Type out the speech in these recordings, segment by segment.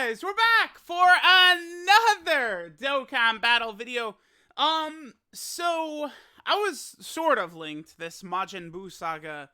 guys, we're back for another Dokkan battle video. So I was sort of linked this Majin Buu Saga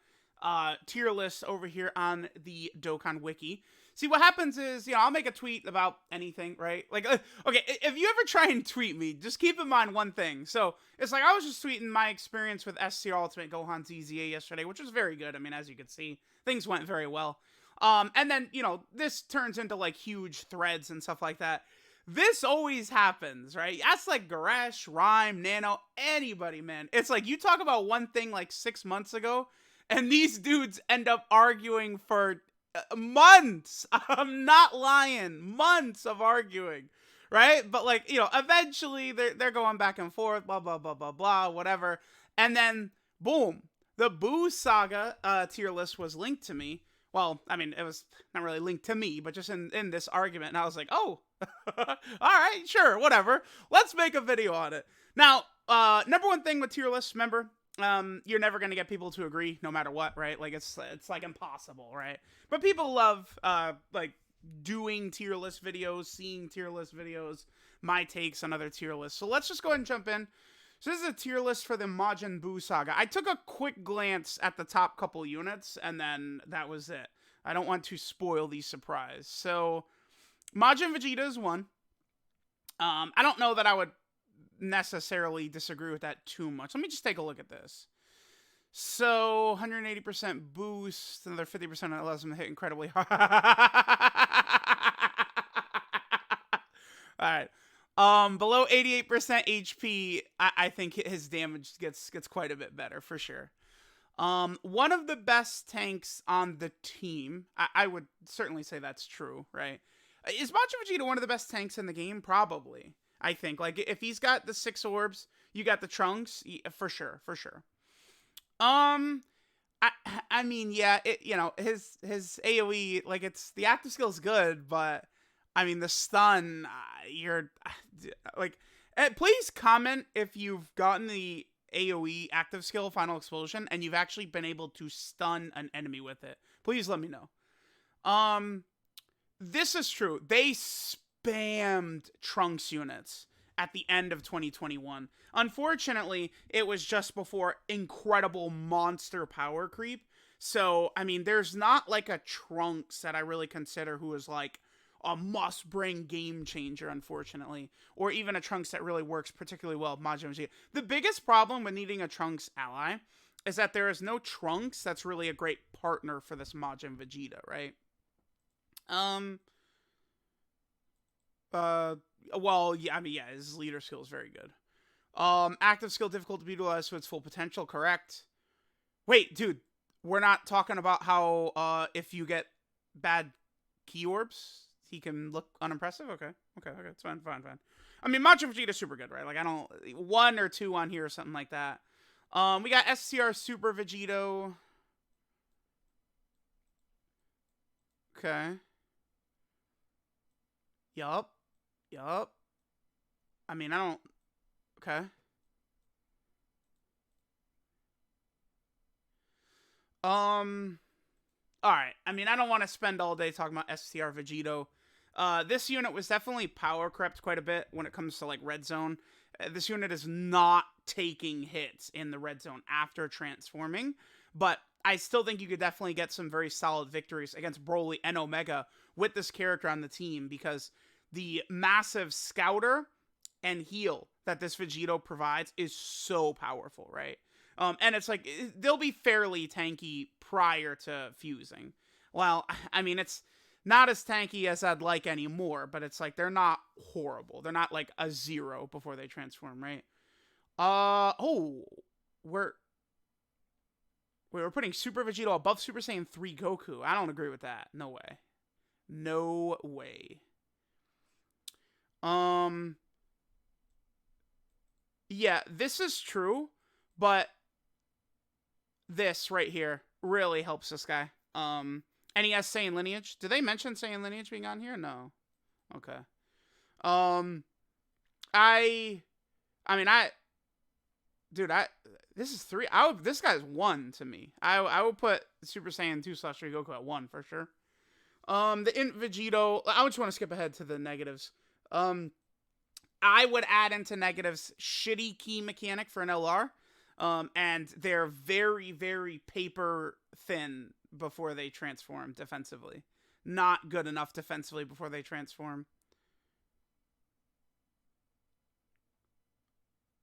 tier list over here on the Dokkan Wiki. See, what happens is, I'll make a tweet about anything, right? Like, okay, if you ever try and tweet me, just keep in mind one thing. So, it's like I was just tweeting my experience with SCR Ultimate Gohan ZZA yesterday, which was very good. I mean, as you can see, things went very well. And then, this turns into, like, huge threads and stuff like that. This always happens, right? That's like Goresh, Rhyme, Nano, anybody, man. It's like, you talk about one thing, like, 6 months ago, and these dudes end up arguing for months. I'm not lying. Months of arguing, right? But, like, eventually they're going back and forth, blah, blah, blah, blah, blah, whatever. And then, boom, the Buu Saga tier list was linked to me. Well, I mean, it was not really linked to me, but just in this argument. And I was like, oh, all right, sure, whatever. Let's make a video on it. Now, number one thing with tier lists, remember, you're never going to get people to agree no matter what, right? Like, it's like impossible, right? But people love, like, doing tier list videos, seeing tier list videos, my takes on other tier lists. So let's just go ahead and jump in. So this is a tier list for the Majin Buu Saga. I took a quick glance at the top couple units, and then that was it. I don't want to spoil the surprise. So, Majin Vegeta is one. I don't know that I would necessarily disagree with that too much. Let me just take a look at this. So, 180% boost, another 50% allows him to hit incredibly hard. Alright. Below 88% HP, I think his damage gets quite a bit better, for sure. One of the best tanks on the team. I would certainly say that's true, right? Is Majin Vegeta one of the best tanks in the game? Probably. I think. Like, if he's got the 6 orbs, you got the Trunks, for sure, for sure. I mean, yeah, his AoE, like, the active skill's good, but I mean, the stun, like, please comment if you've gotten the AoE active skill Final Explosion and you've actually been able to stun an enemy with it. Please let me know. This is true. They spammed Trunks units at the end of 2021. Unfortunately, it was just before incredible monster power creep. So, I mean, there's not like a Trunks that I really consider who is like a must-bring game changer, unfortunately. Or even a Trunks that really works particularly well with Majin Vegeta. The biggest problem with needing a Trunks ally is that there is no Trunks that's really a great partner for this Majin Vegeta, right? Well, yeah, I mean, yeah, his leader skill is very good. Active skill difficult to be utilized to its full potential, correct? Wait, dude, we're not talking about how, if you get bad key orbs, he can look unimpressive? Okay, it's fine. I mean, Majin Vegeta's super good, right? Like, I don't, 1 or 2 on here or something like that. We got SCR Super Vegito. Okay. Yup. I mean, I don't, okay. Alright, I mean, I don't want to spend all day talking about SCR Vegito. This unit was definitely power crept quite a bit when it comes to, like, red zone. This unit is not taking hits in the red zone after transforming, but I still think you could definitely get some very solid victories against Broly and Omega with this character on the team, because the massive scouter and heal that this Vegito provides is so powerful, right? And it's like, they'll be fairly tanky prior to fusing. Well, I mean, it's not as tanky as I'd like anymore, but it's like, they're not horrible. They're not like a 0 before they transform, right? We're putting Super Vegito above Super Saiyan 3 Goku. I don't agree with that. No way. No way. Yeah, this is true, but this right here really helps this guy. And he has Saiyan lineage. Did they mention Saiyan lineage being on here? No. Okay. This is 3. This guy's 1 to me. I would put Super Saiyan 2/3 Goku at 1 for sure. The Int Vegito, I just want to skip ahead to the negatives. I would add into negatives shitty key mechanic for an LR. And they're very, very paper thin before they transform defensively. Not good enough defensively before they transform.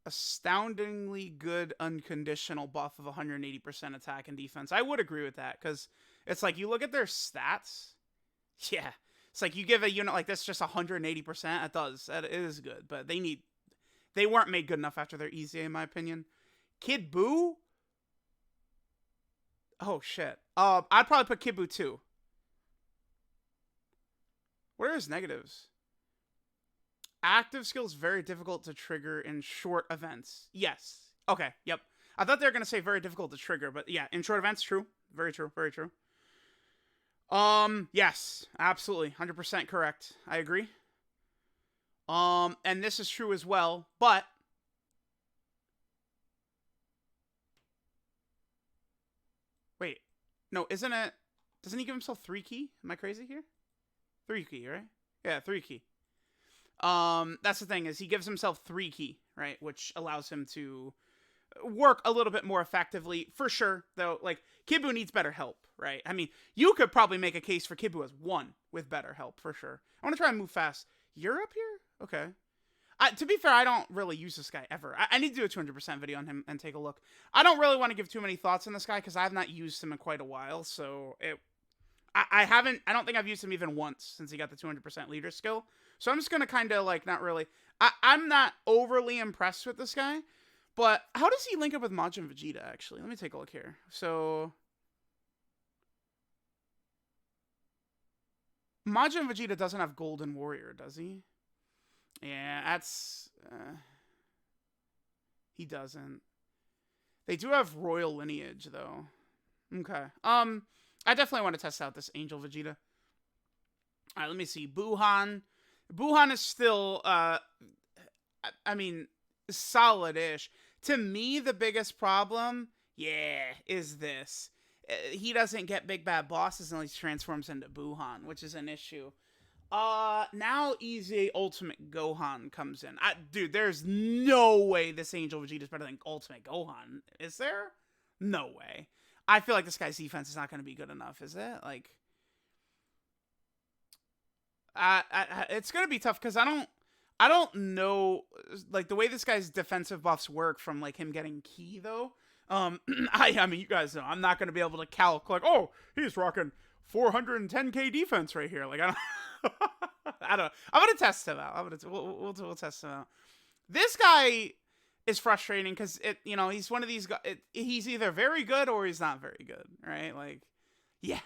Astoundingly good unconditional buff of 180% attack and defense. I would agree with that, because it's like you look at their stats. Yeah. It's like you give a unit like this just 180%. It does. It is good, but they weren't made good enough after their EZA, in my opinion. Kid Buu? Oh, shit. I'd probably put Kid Buu 2. What are his negatives? Active skills very difficult to trigger in short events. Yes. Okay, yep. I thought they were going to say very difficult to trigger, but yeah, in short events, true. Very true, very true. Yes, absolutely. 100% correct. I agree. And this is true as well, but wait, no, isn't it? Doesn't he give himself 3 key? Am I crazy here? 3 key, right? Yeah, 3 key. That's the thing, is he gives himself 3 key, right? Which allows him to work a little bit more effectively, for sure, though. Like, Kid Buu needs better help, right? I mean, you could probably make a case for Kid Buu as 1 with better help, for sure. I want to try and move fast. You're up here? Okay. To be fair, I don't really use this guy ever. I need to do a 200% video on him and take a look. I don't really want to give too many thoughts on this guy, because I have not used him in quite a while, so I don't think I've used him even once since he got the 200% leader skill. So I'm just going to kind of, like, not really... I'm not overly impressed with this guy, but how does he link up with Majin Vegeta, actually? Let me take a look here. So... Majin Vegeta doesn't have Golden Warrior, does he? Yeah, that's... he doesn't. They do have Royal Lineage, though. Okay. I definitely want to test out this Angel Vegeta. Alright, let me see. Buuhan. Buuhan is still, I mean, solid-ish. To me, the biggest problem, is this. He doesn't get big bad bosses unless he transforms into Buuhan, which is an issue. Now Easy Ultimate Gohan comes in. Dude, there's no way this Angel Vegeta is better than Ultimate Gohan. Is there? No way. I feel like this guy's defense is not going to be good enough, is it? Like, it's going to be tough, because I don't know, like, the way this guy's defensive buffs work from, like, him getting key, though. I mean, you guys know, I'm not going to be able to calculate, like, oh, he's rocking 410k defense right here. Like, I don't I'm going to test him out. We'll test him out. This guy is frustrating, because he's one of these guys, he's either very good or he's not very good, right? Like, yeah,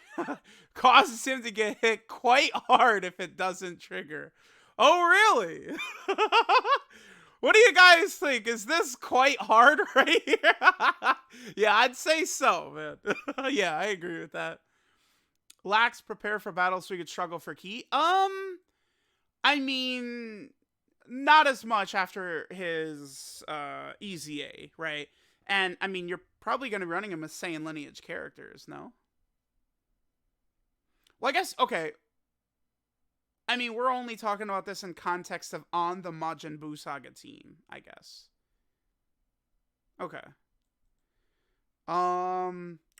causes him to get hit quite hard if it doesn't trigger. Oh, really? What do you guys think? Is this quite hard right here? Yeah, I'd say so, man. Yeah, I agree with that. Lacks prepare for battle so we could struggle for key. I mean, not as much after his EZA, right? And, I mean, you're probably going to be running him as Saiyan lineage characters, no? Well, I guess, okay. I mean, we're only talking about this in context of on the Majin Buu Saga team, I guess. Okay.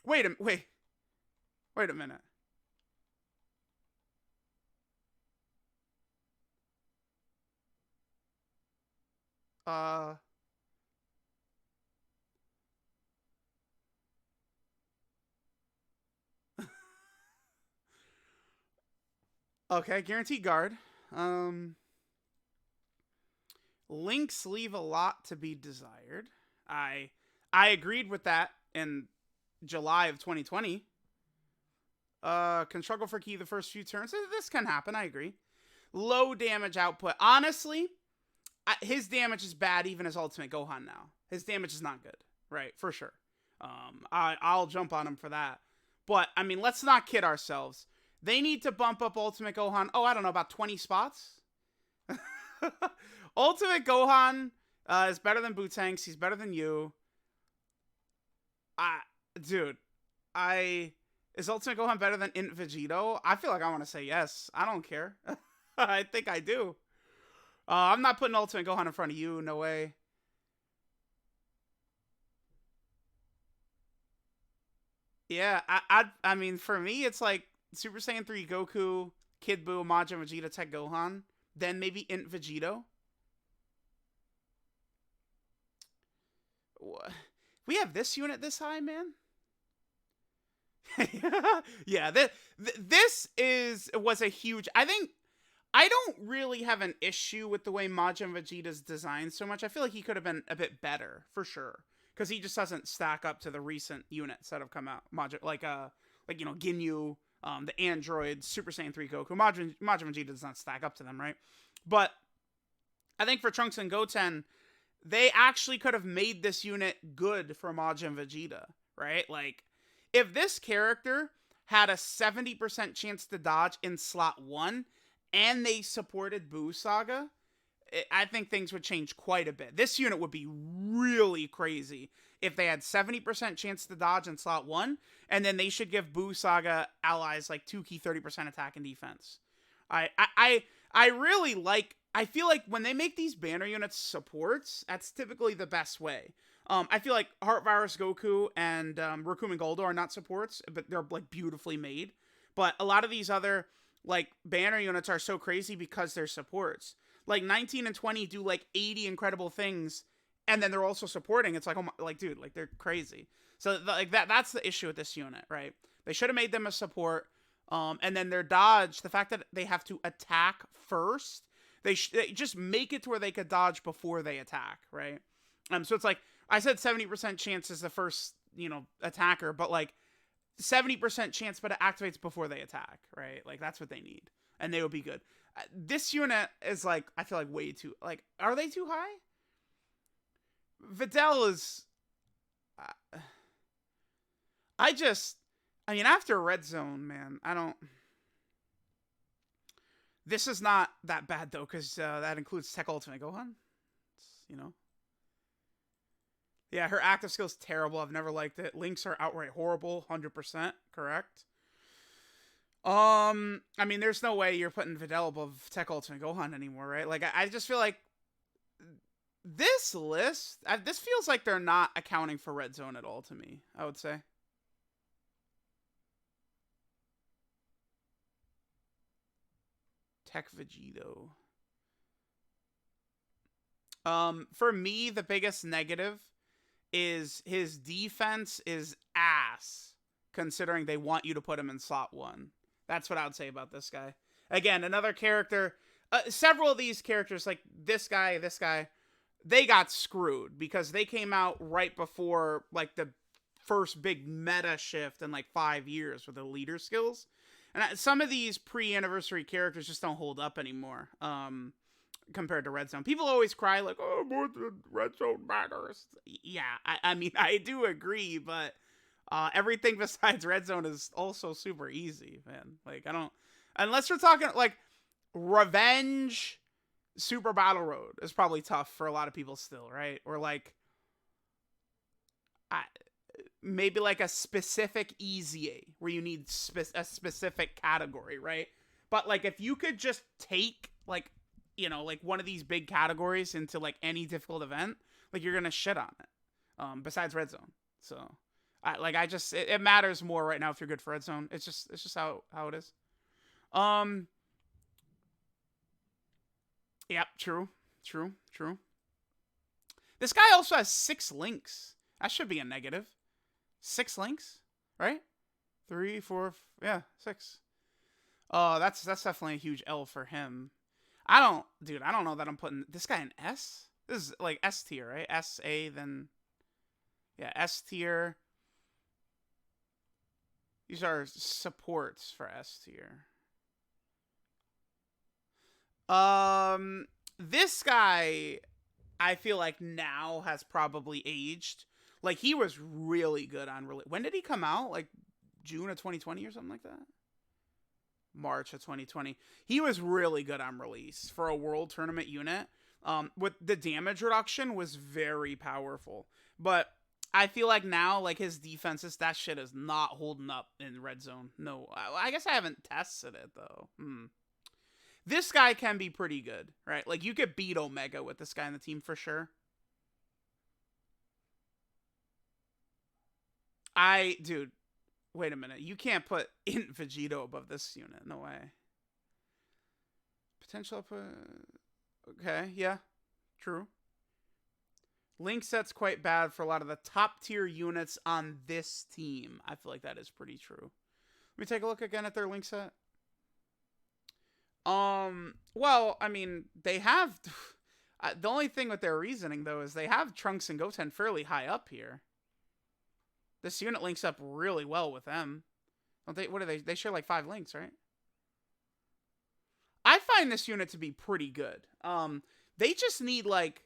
Wait a minute. Okay, guaranteed guard. Links leave a lot to be desired. I agreed with that in July of 2020. Can struggle for key the first few turns. This can happen, I agree. Low damage output. Honestly, his damage is bad even as Ultimate Gohan now. His damage is not good, right? For sure. I'll jump on him for that. But, I mean, let's not kid ourselves. They need to bump up Ultimate Gohan, I don't know, about 20 spots? Ultimate Gohan is better than Bootanks. He's better than you. Dude, Is Ultimate Gohan better than Int Vegito? I feel like I want to say yes. I don't care. I think I do. I'm not putting Ultimate Gohan in front of you. No way. Yeah, I mean, for me, it's like Super Saiyan 3 Goku, Kid Buu, Majin Vegeta, TEQ Gohan, then maybe Int Vegito. We have this unit this high, man? Yeah, this was a huge. I think I don't really have an issue with the way Majin Vegeta's designed so much. I feel like he could have been a bit better for sure, because he just doesn't stack up to the recent units that have come out. Majin, like you know, Ginyu, the android, Super Saiyan 3 Goku. Majin Vegeta does not stack up to them, right? But I think for Trunks and Goten, they actually could have made this unit good for Majin Vegeta, right? Like, if this character had a 70% chance to dodge in slot 1 and they supported Buu Saga, I think things would change quite a bit. This unit would be really crazy if they had 70% chance to dodge in slot 1, and then they should give Buu Saga allies like 2 key 30% attack and defense. I really like. I feel like when they make these banner units supports, that's typically the best way. I feel like Heart Virus Goku and Raccoon Goldo are not supports, but they're like beautifully made. But a lot of these other like banner units are so crazy because they're supports. Like 19 and 20 do like 80 incredible things, and then they're also supporting. It's like, oh my, like, dude, like they're crazy. So like that's the issue with this unit, right? They should have made them a support. And then their dodge, the fact that they have to attack first, they just make it to where they could dodge before they attack, right? So it's like, I said 70% chance is the first, you know, attacker, but like 70% chance, but it activates before they attack, right? Like that's what they need, and they would be good. This unit is like, I feel like way too, like, are they too high? Videl is, I mean, after Red Zone, man, this is not that bad though, because that includes Tech Ultimate Gohan. You know. Yeah, her active skill's terrible. I've never liked it. Links are outright horrible. 100% correct. I mean, there's no way you're putting Videl above Tech Ultimate Gohan anymore, right? Like, I just feel like this list, this feels like they're not accounting for Red Zone at all to me, I would say. Tech Vegito. For me, the biggest negative is his defense is ass, considering they want you to put him in slot 1. That's what I would say about this guy. Again, another character, several of these characters, like this guy, they got screwed because they came out right before like the first big meta shift in like 5 years with the leader skills. And some of these pre-anniversary characters just don't hold up anymore. Compared to Red Zone. People always cry like, oh, more Red Zone matters. Yeah, I mean, I do agree, but everything besides Red Zone is also super easy, man. Like, I don't, unless we're talking like Revenge Super Battle Road is probably tough for a lot of people still, right? Or like, maybe like a specific EZA where you need a specific category, right? But like, if you could just take like, you know, like one of these big categories into like any difficult event, like you're gonna shit on it. Besides Red Zone, so it matters more right now if you're good for Red Zone. It's just how it is. Yep, true. This guy also has 6 links. That should be a negative. 6 links, right? 3, 4, yeah, 6. That's definitely a huge L for him. I don't know that I'm putting this guy in S. This is like S tier, right? S, A, then, yeah, S tier. These are supports for S tier. This guy, I feel like now has probably aged. Like, he was really good on, when did he come out? Like, June of 2020 or something like that? March of 2020. He was really good on release for a world tournament unit. With the damage reduction was very powerful. But I feel like now, like, his defenses, that shit is not holding up in red zone. No, I guess I haven't tested it, though. This guy can be pretty good, right? Like, you could beat Omega with this guy in the team for sure. Dude, wait a minute. You can't put Int Vegeta above this unit. No way. Potential upper... Okay, yeah. True. Link set's quite bad for a lot of the top tier units on this team. I feel like that is pretty true. Let me take a look again at their link set. Well, I mean, they have... the only thing with their reasoning, though, is they have Trunks and Goten fairly high up here. This unit links up really well with them. Don't they? What are they? They share like 5 links, right? I find this unit to be pretty good. They just need, like...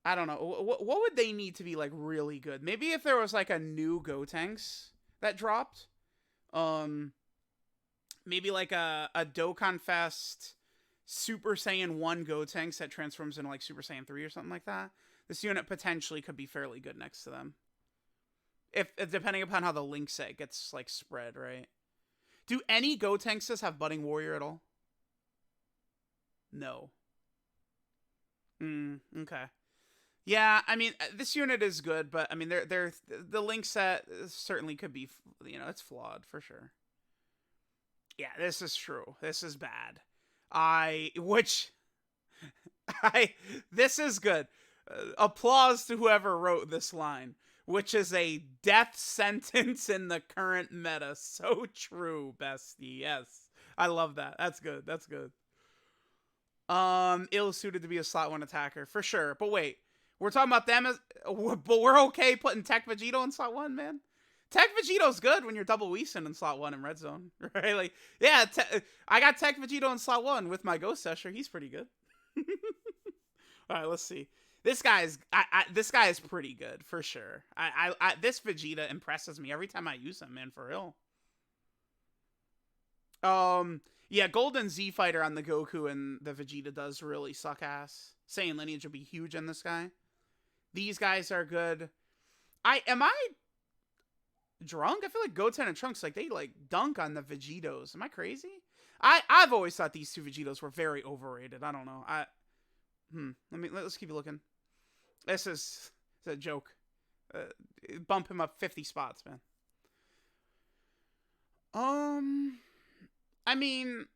I don't know. What would they need to be, like, really good? Maybe if there was, like, a new Gotenks that dropped. Maybe, like, a Dokkan Fest Super Saiyan 1 Gotenks that transforms into, like, Super Saiyan 3 or something like that. This unit potentially could be fairly good next to them. If depending upon how the link set gets, like, spread, right? Do any Gotenkses have Budding Warrior at all? No. Okay. Yeah, I mean, this unit is good, but I mean, the link set certainly could be, you know, it's flawed for sure. Yeah, this is true. This is bad. This is good. Applause to whoever wrote this line, which is a death sentence in the current meta. So true, bestie. Yes, I love that. That's good. That's good. Ill-suited to be a slot 1 attacker for sure. But wait, we're talking about them as, but we're okay putting TEQ Vegeta in slot 1, man. TEQ Vegeta's good when you're double Whisen in slot 1 in red zone, right? Like, yeah, I got TEQ Vegeta in slot 1 with my Ghost Sesher. He's pretty good. All right, let's see. This guy is pretty good for sure. This Vegeta impresses me every time I use him, man, for real. Yeah, Golden Z Fighter on the Goku and the Vegeta does really suck ass. Saiyan lineage would be huge in this guy. These guys are good. Am I drunk? I feel like Goten and Trunks, like, they, like, dunk on the Vegetos. Am I crazy? I've always thought these 2 Vegetos were very overrated. I don't know. Let's keep looking. This is a joke. Bump him up 50 spots, man. I mean,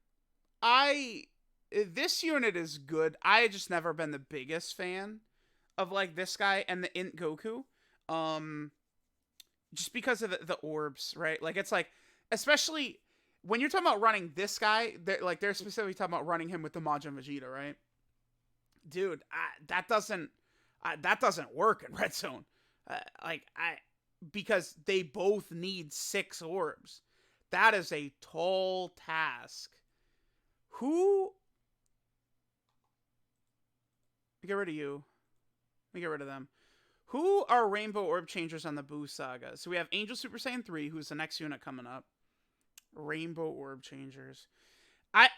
this unit is good. I just never been the biggest fan of, like, this guy and the Int Goku. Just because of the orbs, right? Like, it's like, especially when you're talking about running this guy, they're specifically talking about running him with the Majin Vegeta, right? Dude, that doesn't work in red zone. Because they both need 6 orbs. That is a tall task. Who? Get rid of you. Let me get rid of them. Who are Rainbow Orb Changers on the Buu Saga? So we have Angel Super Saiyan 3, who's the next unit coming up. Rainbow Orb Changers.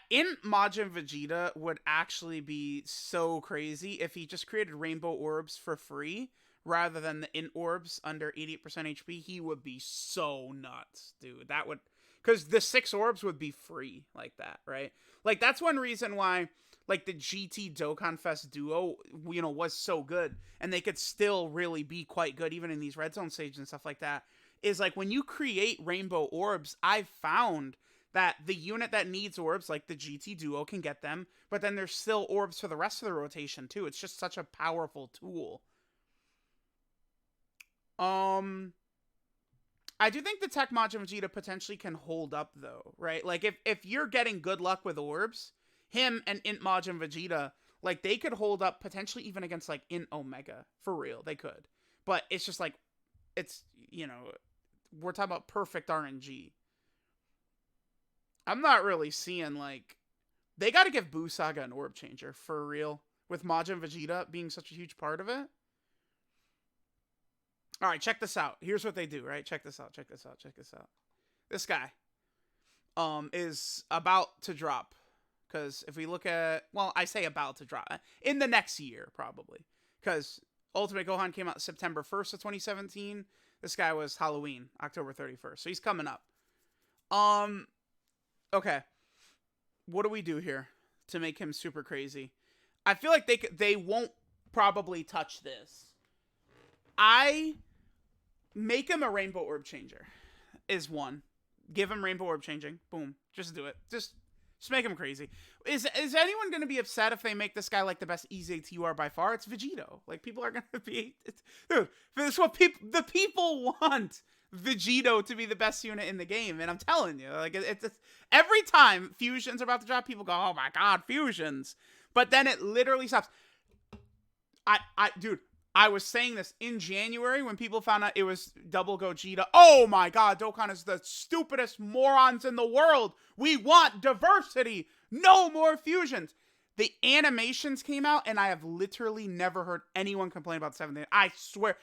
Int Majin Vegeta would actually be so crazy if he just created Rainbow Orbs for free rather than the Int Orbs under 88% HP. He would be so nuts, dude. That would... Because the 6 orbs would be free like that, right? Like, that's one reason why, like, the GT Dokkan Fest duo, you know, was so good. And they could still really be quite good, even in these red zone stages and stuff like that. Is, like, when you create rainbow orbs, I've found that the unit that needs orbs, like the GT duo, can get them. But then there's still orbs for the rest of the rotation, too. It's just such a powerful tool. I do think the TEQ Majin Vegeta potentially can hold up, though, right? Like, if you're getting good luck with orbs, him and Int Majin Vegeta, like, they could hold up potentially even against, like, Int Omega. For real, they could. But it's just, like, it's, you know, we're talking about perfect RNG. I'm not really seeing, like, they got to give Buu Saga an orb changer, for real. With Majin Vegeta being such a huge part of it. All right, check this out. Here's what they do, right? Check this out. Check this out. Check this out. This guy is about to drop. Because if we look at... Well, I say about to drop. In the next year, probably. Because Ultimate Gohan came out September 1st of 2017. This guy was Halloween, October 31st. So he's coming up. Okay. What do we do here to make him super crazy? I feel like they won't probably touch this. I make him a Rainbow Orb Changer is one. Give him Rainbow Orb Changing. Boom. Just do it. Just make him crazy. Is anyone going to be upset if they make this guy like the best EZTUR by far? It's Vegito. Like, people are going to be... Dude, this is what the people want. Vegito to be the best unit in the game. And I'm telling you, like, it's every time Fusion's about to drop, people go, oh my god, Fusions. But then it literally stops. Dude, I was saying this in January when people found out it was Double Gogeta. Oh my god, Dokkan is the stupidest morons in the world. We want diversity. No more Fusions. The animations came out, and I have literally never heard anyone complain about the 7th day. I swear,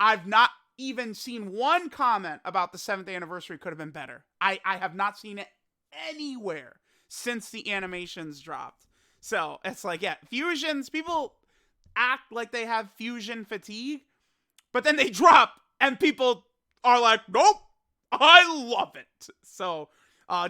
I've not even seen one comment about the 7th anniversary could have been better. I have not seen it anywhere since the animations dropped. So, it's like, yeah, Fusions, people act like they have Fusion fatigue, but then they drop, and people are like, nope, I love it. So,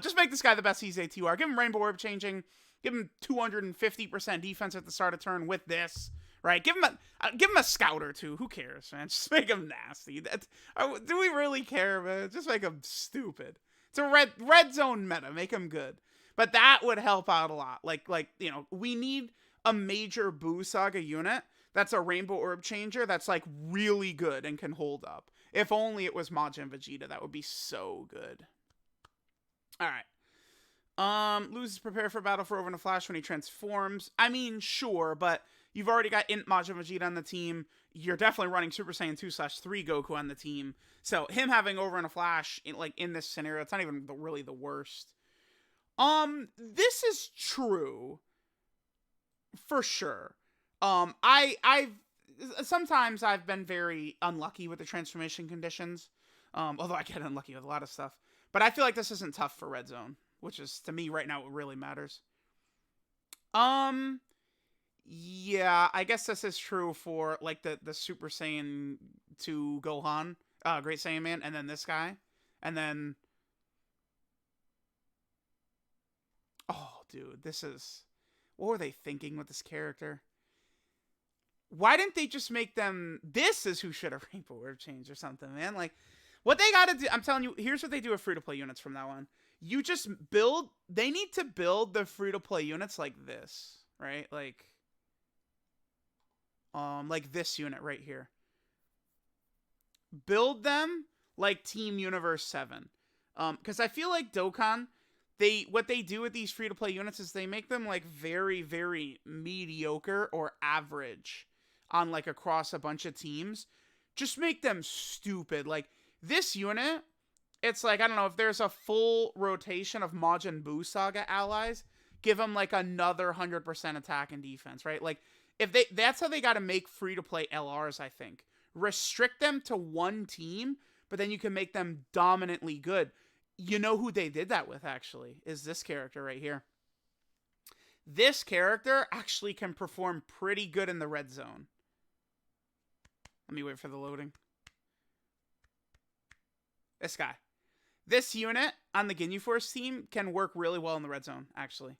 just make this guy the best EZTUR. Give him Rainbow Orb Changing. Give him 250% defense at the start of turn with this, right? Give him a scout or two. Who cares, man? Just make him nasty. Do we really care, man? Just make him stupid. It's a red zone meta. Make him good. But that would help out a lot. Like you know, we need a major Buu Saga unit that's a Rainbow Orb Changer that's like really good and can hold up. If only it was Majin Vegeta, that would be so good. All right. Loses prepare for battle for Over in a Flash when he transforms. I mean, sure, but you've already got Int Majin Vegeta on the team. You're definitely running Super Saiyan 2/3 Goku on the team. So him having Over in a Flash in this scenario, it's not even really the worst. This is true for sure. I've sometimes I've been very unlucky with the transformation conditions. Although I get unlucky with a lot of stuff. But I feel like this isn't tough for Red Zone, which is, to me, right now, what really matters. Yeah, I guess this is true for, like, the Super Saiyan 2 Gohan, Great Saiyan Man, and then this guy. And then... Oh, dude, this is... What were they thinking with this character? Why didn't they just make them... This is who should have Rainbow Orb changed or something, man. Like, what they gotta do... I'm telling you, here's what they do with free-to-play units from now on. You just build... They need to build the free-to-play units like this, right? Like this unit right here. Build them like Team Universe 7. Because I feel like Dokkan... What they do with these free-to-play units is they make them, like, very, very mediocre or average on, like, across a bunch of teams. Just make them stupid. Like, this unit, it's like, I don't know, if there's a full rotation of Majin Buu Saga allies, give them, like, another 100% attack and defense, right? Like, that's how they gotta make free-to-play LRs, I think. Restrict them to one team, but then you can make them dominantly good. You know who they did that with, actually, is this character right here. This character actually can perform pretty good in the red zone. Let me wait for the loading. This guy. This unit on the Ginyu Force team can work really well in the red zone, actually.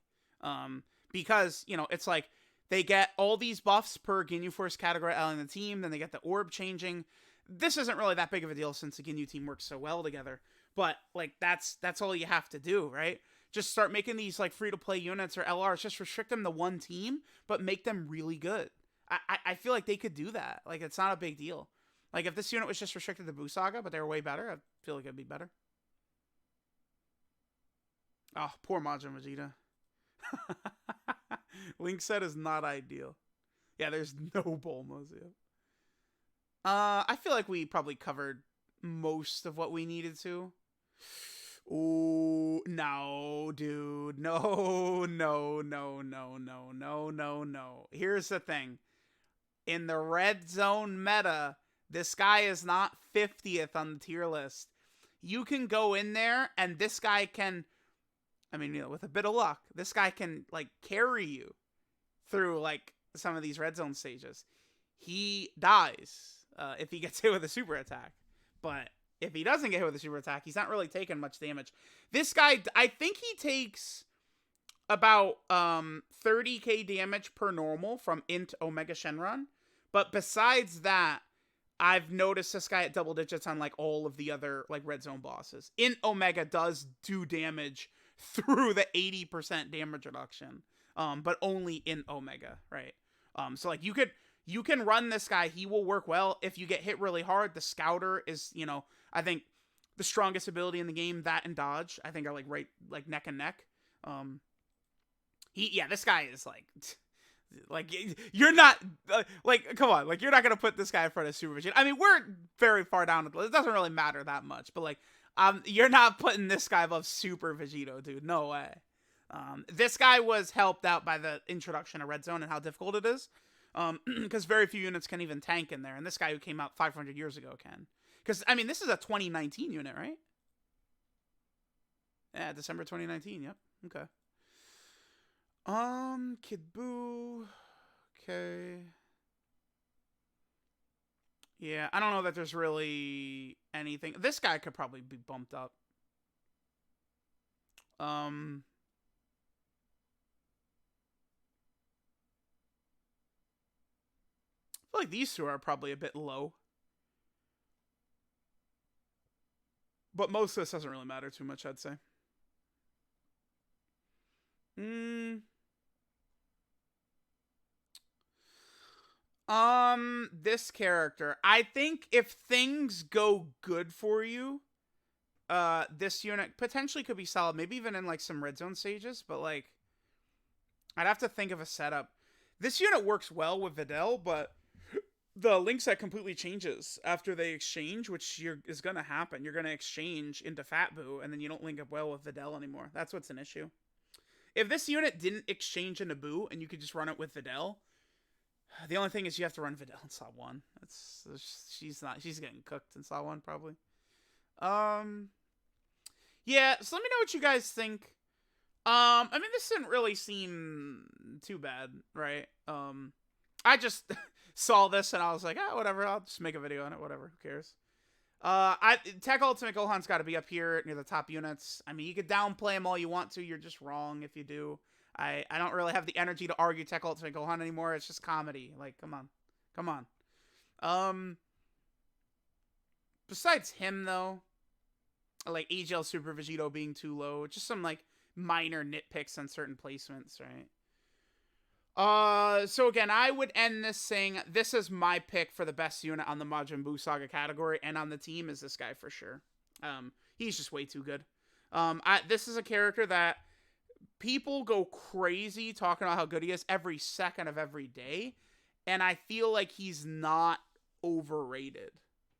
Because, you know, it's like they get all these buffs per Ginyu Force category on the team, then they get the orb changing. This isn't really that big of a deal since the Ginyu team works so well together. But, like, that's all you have to do, right? Just start making these, like, free-to-play units or LRs. Just restrict them to one team, but make them really good. I feel like they could do that. Like, it's not a big deal. Like, if this unit was just restricted to Buu Saga, but they were way better, I feel like it'd be better. Oh, poor Majin Vegeta. Link set is not ideal. Yeah, there's no Bulmas yet. I feel like we probably covered most of what we needed to. Ooh, no, dude. No. Here's the thing. In the red zone meta, this guy is not 50th on the tier list. You can go in there and this guy can, I mean, you know, with a bit of luck, this guy can, like, carry you through, like, some of these red zone stages. he dies if he gets hit with a super attack. But if he doesn't get hit with a super attack, he's not really taking much damage. This guy, I think he takes about 30k damage per normal from Int Omega Shenron. But besides that, I've noticed this guy at double digits on like all of the other like red zone bosses. Int Omega does do damage through the 80% damage reduction, but only in Omega, right? So like you can run this guy. He will work well if you get hit really hard. The Scouter is, you know, I think the strongest ability in the game. That and Dodge, I think, are like right like neck and neck. This guy is like you're not like, come on, like you're not gonna put this guy in front of Super Vegeta. I mean, we're very far down the list. It doesn't really matter that much, but like you're not putting this guy above Super Vegito, dude. No way. This guy was helped out by the introduction of Red Zone and how difficult it is, because very few units can even tank in there, and this guy who came out 500 years ago can. Because I mean, this is a 2019 unit, right? Yeah, December 2019. Yep. Okay. Kid Buu. Okay. Yeah, I don't know that there's really anything. This guy could probably be bumped up. I feel like these two are probably a bit low. But most of this doesn't really matter too much, I'd say. This character. I think if things go good for you, this unit potentially could be solid. Maybe even in, like, some red zone stages. But, like, I'd have to think of a setup. This unit works well with Videl, but the link set completely changes after they exchange, which is going to happen. You're going to exchange into Fat Buu, and then you don't link up well with Videl anymore. That's what's an issue. If this unit didn't exchange into Buu, and you could just run it with Videl, the only thing is you have to run Videl in slot 1. She's getting cooked in slot 1, probably. Yeah, so let me know what you guys think. I mean, this didn't really seem too bad, right? I just saw this and I was like, whatever, I'll just make a video on it, whatever, who cares? TEQ Ultimate Gohan's got to be up here near the top units. I mean, you could downplay him all you want to, you're just wrong if you do. I don't really have the energy to argue TEQ Ultimate Gohan anymore. It's just comedy. Like, come on. Besides him, though, like AGL Super Vegito being too low, just some, like, minor nitpicks on certain placements, right? So again, I would end this saying this is my pick for the best unit on the Majin Buu Saga category, and on the team is this guy for sure. He's just way too good. This is a character that people go crazy talking about how good he is every second of every day, and I feel like he's not overrated,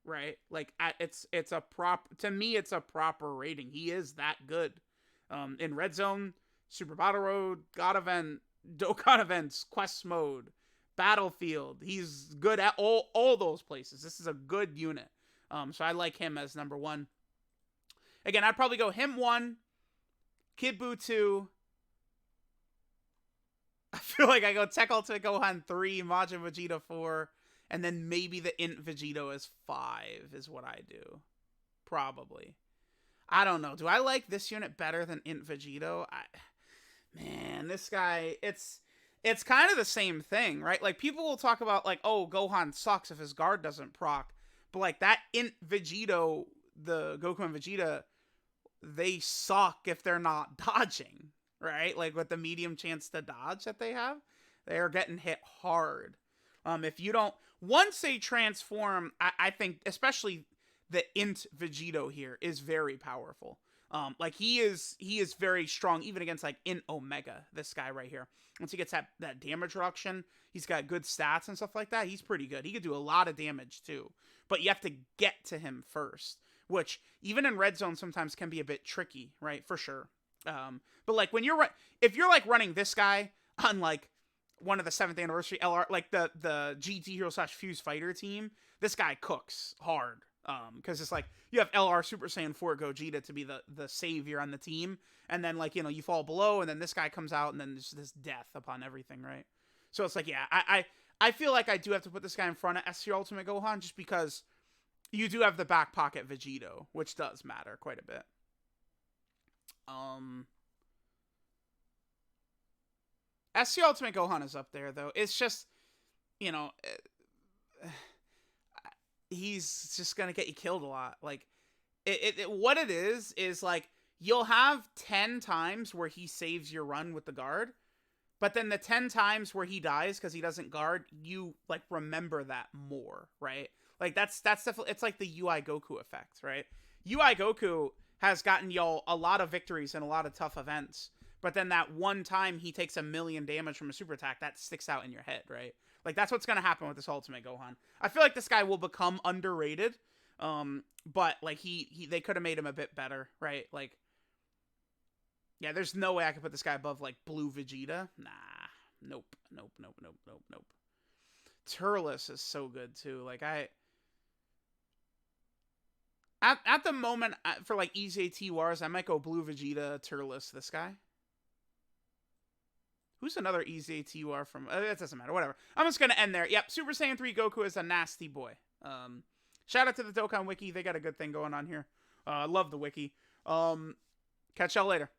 right? Like, it's a to me, it's a proper rating. He is that good. In Red Zone, Super Battle Road, God Event, Dokkan events, quest mode, battlefield. He's good at all those places. This is a good unit. So I like him as number 1. Again, I'd probably go him 1, Kid Buu 2. I feel like I go TEQ Ultimate Gohan 3, Majin Vegeta 4, and then maybe the Int Vegito is 5 is what I do. Probably. I don't know. Do I like this unit better than Int Vegito? Man, this guy, it's kind of the same thing, right? Like, people will talk about, like, oh, Gohan sucks if his guard doesn't proc. But, like, that Int Vegito, the Goku and Vegeta, they suck if they're not dodging, right? Like, with the medium chance to dodge that they have, they are getting hit hard. If you don't, once they transform, I think, especially the Int Vegito here is very powerful. Like, he is very strong, even against, like, Int Omega, this guy right here. Once he gets that damage reduction, he's got good stats and stuff like that. He's pretty good. He could do a lot of damage, too. But you have to get to him first, which, even in Red Zone, sometimes can be a bit tricky, right? For sure. But, like, if you're, like, running this guy on, like, one of the 7th anniversary LR, like, the GT Hero / Fuse Fighter team, this guy cooks hard. Because it's like, you have LR Super Saiyan 4 Gogeta to be the savior on the team, and then, like, you know, you fall below, and then this guy comes out, and then there's this death upon everything, right? So it's like, yeah, I feel like I do have to put this guy in front of S Tier Ultimate Gohan just because you do have the back pocket Vegito, which does matter quite a bit. S Tier Ultimate Gohan is up there, though. It's just, you know, he's just gonna get you killed a lot. Like, what it is like, you'll have 10 times where he saves your run with the guard, but then the 10 times where he dies because he doesn't guard, you, like, remember that more, right? Like, that's definitely, it's like the UI Goku effect, right? UI Goku has gotten y'all a lot of victories in a lot of tough events, but then that one time he takes 1,000,000 damage from a super attack, that sticks out in your head, right? Like, that's what's going to happen with this Ultimate Gohan. I feel like this guy will become underrated, but, like, they could have made him a bit better, right? Like, yeah, there's no way I could put this guy above, like, Blue Vegeta. Nah. Nope. Turles is so good, too. Like, At the moment, for, like, EZT Wars, I might go Blue Vegeta, Turles, this guy. Who's another EZT War from... it doesn't matter, whatever. I'm just gonna end there. Yep, Super Saiyan 3 Goku is a nasty boy. Shout out to the Dokkan Wiki. They got a good thing going on here. Love the Wiki. Catch y'all later.